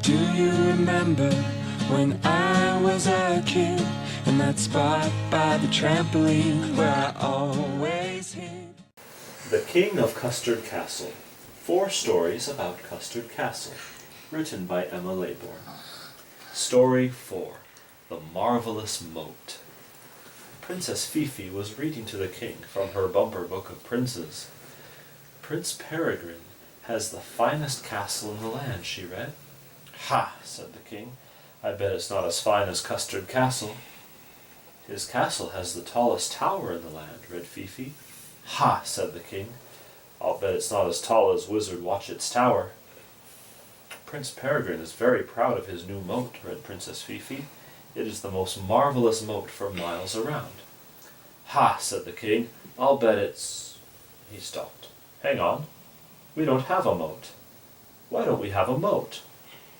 Do you remember when I was a kid, and that spot by the trampoline where I always hid? The King of Custard Castle. 4 stories about Custard Castle, written by Emma Laybourn. Story 4. The Marvellous Moat. Princess Fifi was reading to the king from her bumper book of princes. Prince Peregrine has the finest castle in the land, she read. Ha, said the king, I bet it's not as fine as Custard Castle. His castle has the tallest tower in the land, read Fifi. Ha, said the king, I'll bet it's not as tall as Wizard Watchett's tower. Prince Peregrine is very proud of his new moat, read Princess Fifi. It is the most marvellous moat for miles around. Ha, said the king, I'll bet it's... He stopped. Hang on. We don't have a moat. Why don't we have a moat?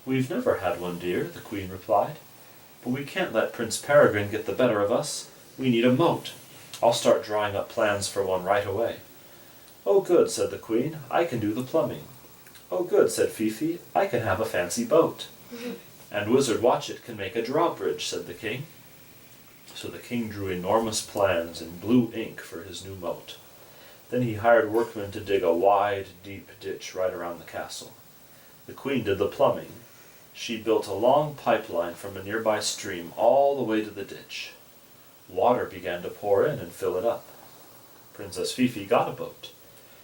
We've never had one, dear, the queen replied. But we can't let Prince Peregrine get the better of us. We need a moat. I'll start drawing up plans for one right away. Oh, good, said the queen. I can do the plumbing. Oh, good, said Fifi. I can have a fancy boat. And Wizard Watchett can make a drawbridge, said the king. So the king drew enormous plans in blue ink for his new moat. Then he hired workmen to dig a wide, deep ditch right around the castle. The queen did the plumbing. She built a long pipeline from a nearby stream all the way to the ditch. Water began to pour in and fill it up. Princess Fifi got a boat.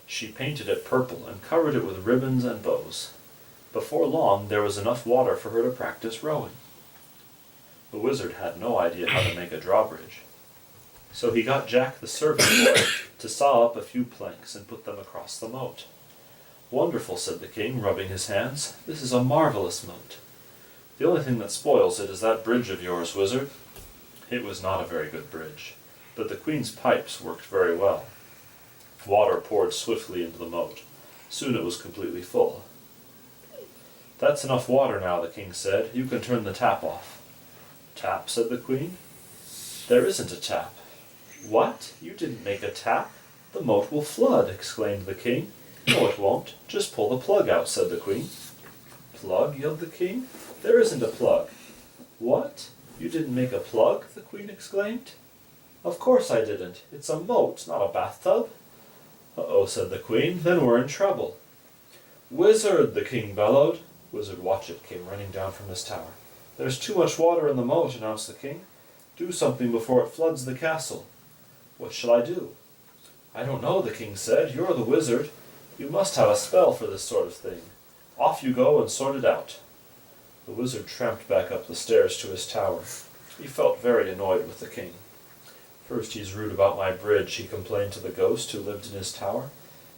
She painted it purple and covered it with ribbons and bows. Before long, there was enough water for her to practice rowing. The wizard had no idea how to make a drawbridge. So he got Jack the servant boy to saw up a few planks and put them across the moat. Wonderful, said the king, rubbing his hands. This is a marvellous moat. The only thing that spoils it is that bridge of yours, wizard. It was not a very good bridge, but the queen's pipes worked very well. Water poured swiftly into the moat. Soon it was completely full. That's enough water now, the king said. You can turn the tap off. Tap, said the queen. There isn't a tap. What? You didn't make a tap? The moat will flood, exclaimed the king. No, it won't. Just pull the plug out, said the queen. Plug? yelled the king. There isn't a plug. What? You didn't make a plug? the queen exclaimed. Of course I didn't. It's a moat, not a bathtub. Uh-oh, said the queen. Then we're in trouble. Wizard, the king bellowed. Wizard Watchett came running down from his tower. There's too much water in the moat, announced the king. Do something before it floods the castle. What shall I do? I don't know, the king said. You're the wizard. You must have a spell for this sort of thing. Off you go and sort it out. The wizard tramped back up the stairs to his tower. He felt very annoyed with the king. First he's rude about my bridge, he complained to the ghost who lived in his tower,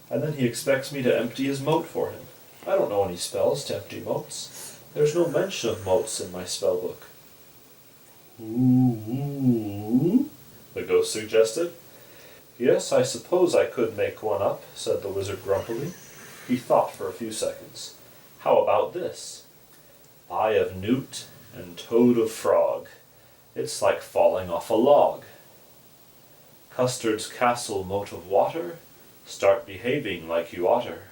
and then he expects me to empty his moat for him. I don't know any spells to empty moats. There's no mention of moats in my spell book. Ooh, the ghost suggested. Yes, I suppose I could make one up, said the wizard grumpily. He thought for a few seconds. How about this? Eye of newt and toad of frog. It's like falling off a log. Custard's castle moat of water. Start behaving like you oughter.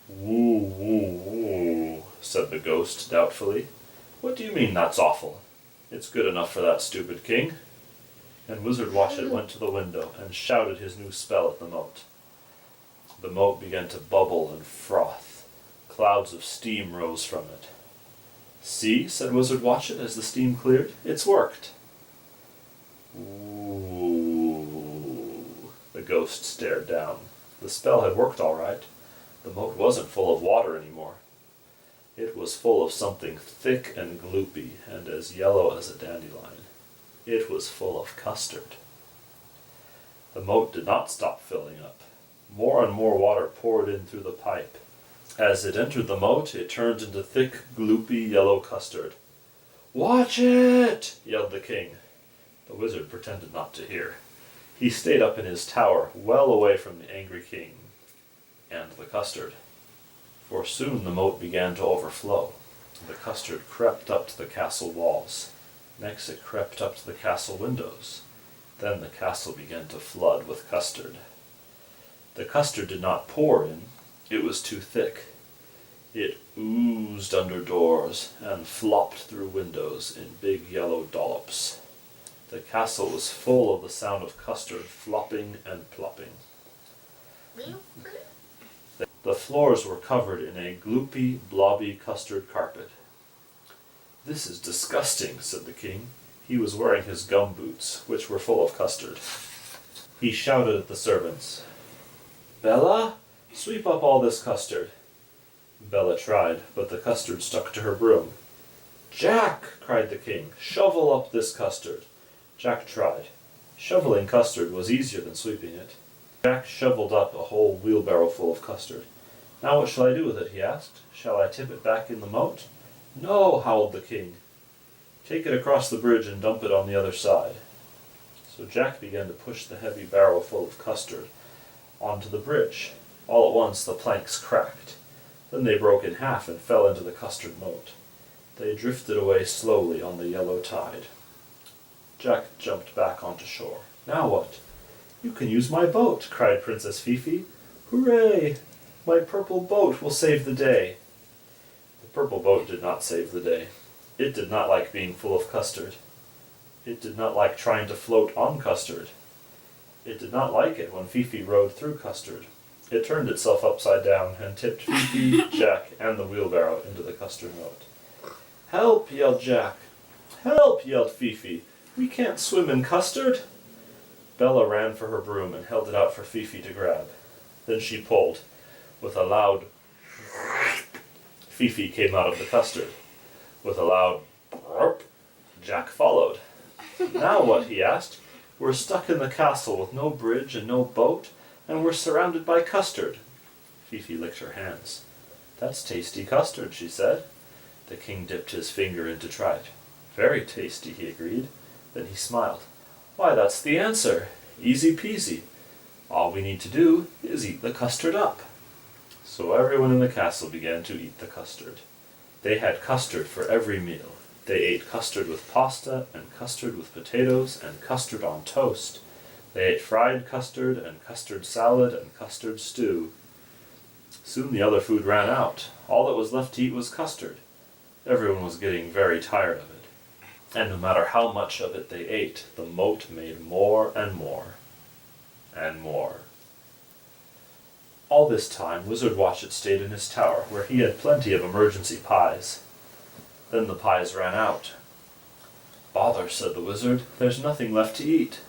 Woo, woo, woo, said the ghost doubtfully. What do you mean that's awful? It's good enough for that stupid king. And Wizard Watchett went to the window and shouted his new spell at the moat. The moat began to bubble and froth. Clouds of steam rose from it. See, said Wizard Watchett as the steam cleared, it's worked. Ooh, the ghost stared down. The spell had worked all right. The moat wasn't full of water anymore. It was full of something thick and gloopy and as yellow as a dandelion. It was full of custard. The moat did not stop filling up. More and more water poured in through the pipe. As it entered the moat, it turned into thick, gloopy yellow custard. Watch it! yelled the king. The wizard pretended not to hear. He stayed up in his tower, well away from the angry king and the custard. For soon the moat began to overflow. The custard crept up to the castle walls. Next it crept up to the castle windows. Then the castle began to flood with custard. The custard did not pour in. It was too thick. It oozed under doors and flopped through windows in big yellow dollops. The castle was full of the sound of custard flopping and plopping. The floors were covered in a gloopy, blobby custard carpet. "This is disgusting," said the king. He was wearing his gum boots, which were full of custard. He shouted at the servants, "Bella, sweep up all this custard." Bella tried, but the custard stuck to her broom. "Jack," cried the king, "shovel up this custard." Jack tried. Shoveling custard was easier than sweeping it. Jack shoveled up a whole wheelbarrow full of custard. "Now what shall I do with it?" he asked. "Shall I tip it back in the moat?" "No," howled the king. "Take it across the bridge and dump it on the other side." So Jack began to push the heavy barrow full of custard onto the bridge. All at once the planks cracked. Then they broke in half and fell into the custard moat. They drifted away slowly on the yellow tide. Jack jumped back onto shore. "Now what?" "You can use my boat," cried Princess Fifi. "Hooray! My purple boat will save the day." The purple boat did not save the day. It did not like being full of custard. It did not like trying to float on custard. It did not like it when Fifi rode through custard. It turned itself upside down and tipped Fifi, Jack, and the wheelbarrow into the custard moat. "Help!" yelled Jack. "Help!" yelled Fifi. "We can't swim in custard." Bella ran for her broom and held it out for Fifi to grab. Then she pulled. With a loud Fifi came out of the custard. With a loud Jack followed. "Now what?" he asked. "We're stuck in the castle with no bridge and no boat, and we're surrounded by custard." Fifi licked her hands. "That's tasty custard," she said. The king dipped his finger in to try it. "Very tasty," he agreed. Then he smiled. "Why, that's the answer. Easy peasy. All we need to do is eat the custard up." So everyone in the castle began to eat the custard. They had custard for every meal. They ate custard with pasta, and custard with potatoes, and custard on toast. They ate fried custard, and custard salad, and custard stew. Soon the other food ran out. All that was left to eat was custard. Everyone was getting very tired of it. And no matter how much of it they ate, the moat made more and more and more. All this time, Wizard Watchett stayed in his tower, where he had plenty of emergency pies. Then the pies ran out. "Bother," said the wizard, "there's nothing left to eat."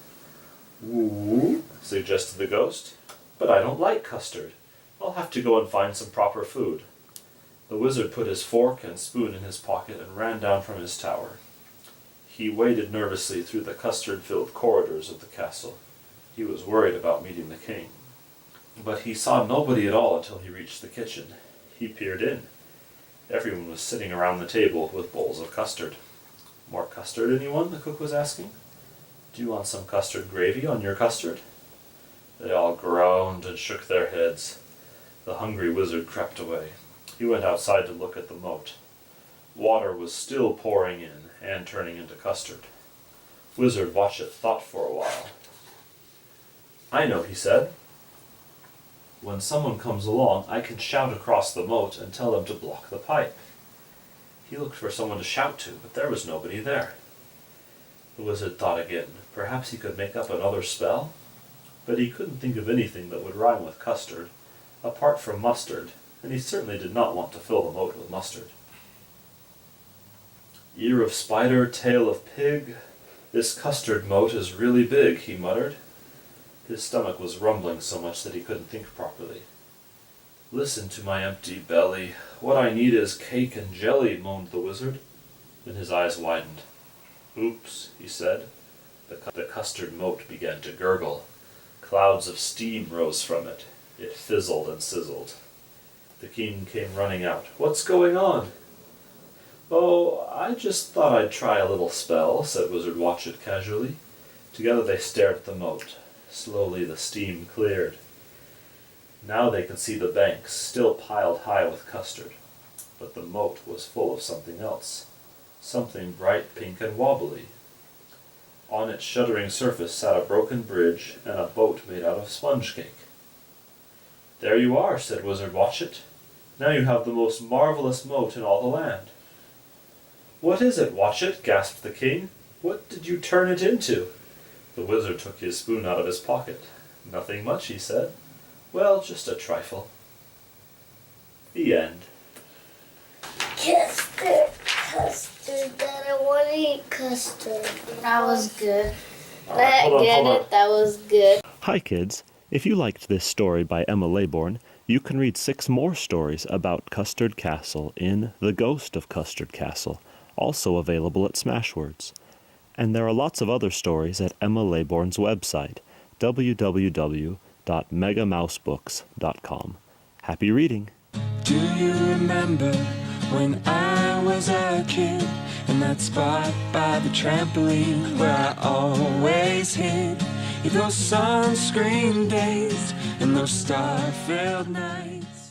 "Ooh," suggested the ghost, "but I don't like custard. I'll have to go and find some proper food." The wizard put his fork and spoon in his pocket and ran down from his tower. He waded nervously through the custard-filled corridors of the castle. He was worried about meeting the king. But he saw nobody at all until he reached the kitchen. He peered in. Everyone was sitting around the table with bowls of custard. "More custard, anyone?" the cook was asking. "Do you want some custard gravy on your custard?" They all groaned and shook their heads. The hungry wizard crept away. He went outside to look at the moat. Water was still pouring in and turning into custard. Wizard Watchett thought for a while. "I know," he said. "When someone comes along, I can shout across the moat and tell them to block the pipe." He looked for someone to shout to, but there was nobody there. The wizard thought again. Perhaps he could make up another spell? But he couldn't think of anything that would rhyme with custard, apart from mustard, and he certainly did not want to fill the moat with mustard. "Ear of spider, tail of pig, this custard moat is really big," he muttered. His stomach was rumbling so much that he couldn't think properly. "Listen to my empty belly. What I need is cake and jelly," moaned the wizard. Then his eyes widened. "Oops," he said. The custard moat began to gurgle. Clouds of steam rose from it. It fizzled and sizzled. The king came running out. "What's going on?" "Oh, I just thought I'd try a little spell," said Wizard Watchett casually. Together they stared at the moat. Slowly the steam cleared. Now they could see the banks, still piled high with custard. But the moat was full of something else. Something bright pink and wobbly. On its shuddering surface sat a broken bridge and a boat made out of sponge cake. "There you are," said Wizard Watchett. Now you have the most marvellous moat in all the land. What is it, Watchet? Gasped the king. What did you turn it into? The wizard took his spoon out of his pocket. Nothing much, he said. Well, just a trifle. The end. Custard, Dad, I want to eat custard. That was good. All right, hold on. That was good. Hi kids, if you liked this story by Emma Laybourn, you can read 6 more stories about Custard Castle in The Ghost of Custard Castle, also available at Smashwords. And there are lots of other stories at Emma Laybourn's website, www.megamausebooks.com. Happy reading! Do you remember when I was a kid? In that spot by the trampoline where I always hid. In those sunscreen days and those star-filled nights.